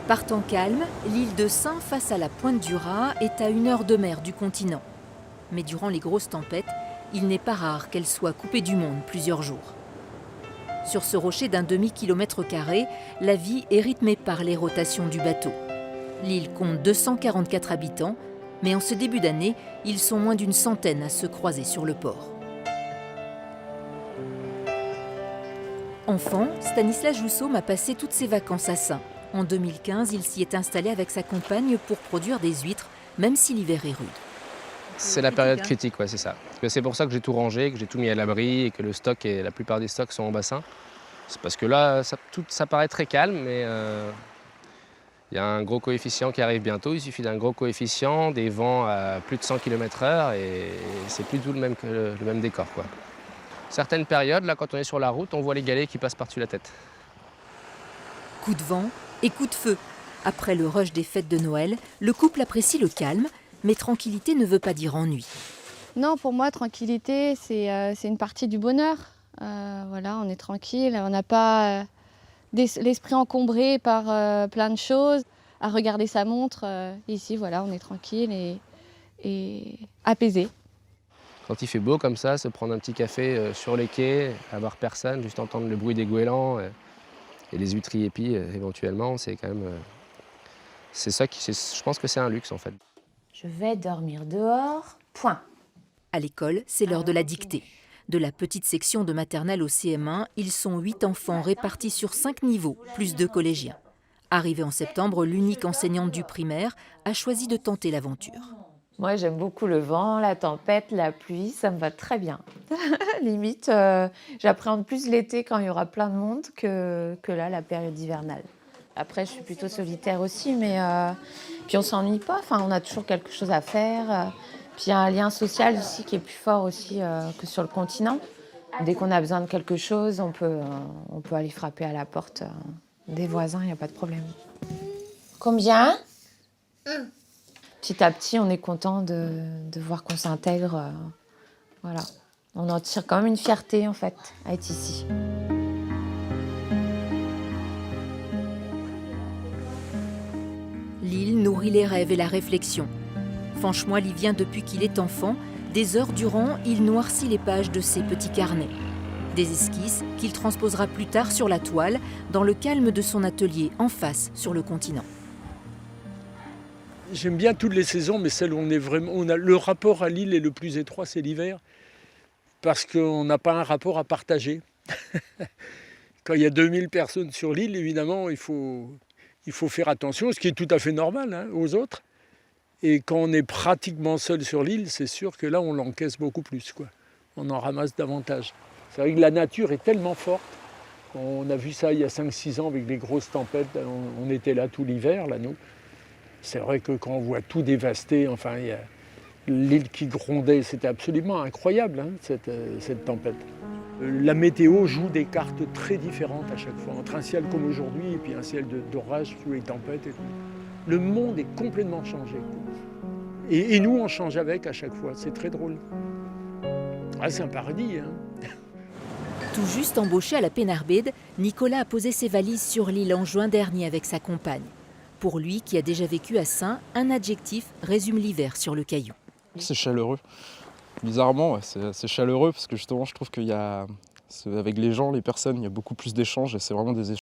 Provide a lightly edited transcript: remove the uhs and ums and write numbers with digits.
Par temps calme, l'île de Saint, face à la pointe du Raz, est à 1 heure de mer du continent. Mais durant les grosses tempêtes, il n'est pas rare qu'elle soit coupée du monde plusieurs jours. Sur ce rocher d'un demi-kilomètre carré, la vie est rythmée par les rotations du bateau. L'île compte 244 habitants, mais en ce début d'année, ils sont moins d'une centaine à se croiser sur le port. Enfant, Stanislas Jousseaume a passé toutes ses vacances à Saint. En 2015, il s'y est installé avec sa compagne pour produire des huîtres, même si l'hiver est rude. C'est la période critique, ouais, c'est ça. C'est pour ça que j'ai tout rangé, que j'ai tout mis à l'abri et que le stock et la plupart des stocks sont en bassin. C'est parce que là, ça paraît très calme, mais il y a un gros coefficient qui arrive bientôt. Il suffit d'un gros coefficient, des vents à plus de 100 km/h et c'est plus du tout le même décor, quoi. Certaines périodes, là, quand on est sur la route, on voit les galets qui passent par-dessus la tête. Coup de vent et coup de feu. Après le rush des fêtes de Noël, le couple apprécie le calme, mais tranquillité ne veut pas dire ennui. Non, pour moi, tranquillité, c'est une partie du bonheur. Voilà, on est tranquille, on n'a pas l'esprit encombré par plein de choses, à regarder sa montre. Ici, voilà, on est tranquille et apaisé. Quand il fait beau comme ça, se prendre un petit café sur les quais, avoir personne, juste entendre le bruit des goélands et les huîtres épis éventuellement, c'est quand même... c'est ça je pense que c'est un luxe en fait. Je vais dormir dehors, point. À l'école, c'est l'heure de la dictée. De la petite section de maternelle au CM1, ils sont 8 enfants répartis sur 5 niveaux, plus 2 collégiens. Arrivée en septembre, l'unique enseignante du primaire a choisi de tenter l'aventure. Moi, j'aime beaucoup le vent, la tempête, la pluie, ça me va très bien. Limite, j'appréhende plus l'été quand il y aura plein de monde que là, la période hivernale. Après, je suis plutôt solitaire aussi, mais puis on s'ennuie pas. Enfin, on a toujours quelque chose à faire. Puis il y a un lien social ici qui est plus fort aussi que sur le continent. Dès qu'on a besoin de quelque chose, on peut aller frapper à la porte des voisins, il n'y a pas de problème. Combien ? Petit à petit, on est content de voir qu'on s'intègre. Voilà. On en tire quand même une fierté, en fait, à être ici. L'île nourrit les rêves et la réflexion. Fanchemoil y vient depuis qu'il est enfant. Des heures durant, il noircit les pages de ses petits carnets. Des esquisses qu'il transposera plus tard sur la toile, dans le calme de son atelier, en face, sur le continent. J'aime bien toutes les saisons, mais celle où le rapport à l'île est le plus étroit, c'est l'hiver, parce qu'on n'a pas un rapport à partager. Quand il y a 2000 personnes sur l'île, évidemment, il faut faire attention, ce qui est tout à fait normal, hein, aux autres. Et quand on est pratiquement seul sur l'île, c'est sûr que là, on l'encaisse beaucoup plus, quoi. On en ramasse davantage. C'est vrai que la nature est tellement forte. On a vu ça il y a 5-6 ans avec les grosses tempêtes. On était là tout l'hiver, là, nous. C'est vrai que quand on voit tout dévasté, enfin, il y a l'île qui grondait, c'était absolument incroyable, hein, cette tempête. La météo joue des cartes très différentes à chaque fois, entre un ciel comme aujourd'hui et puis un ciel d'orage sous les tempêtes et tout. Le monde est complètement changé, quoi. Et nous, on change avec à chaque fois, c'est très drôle. Ah, c'est un paradis, hein. Tout juste embauché à la Pénarbéd, Nicolas a posé ses valises sur l'île en juin dernier avec sa compagne. Pour lui, qui a déjà vécu à Saint, un adjectif résume l'hiver sur le Caillou. C'est chaleureux. Bizarrement, ouais, c'est chaleureux parce que justement, je trouve qu'il y a, avec les gens, les personnes, il y a beaucoup plus d'échanges et c'est vraiment des échanges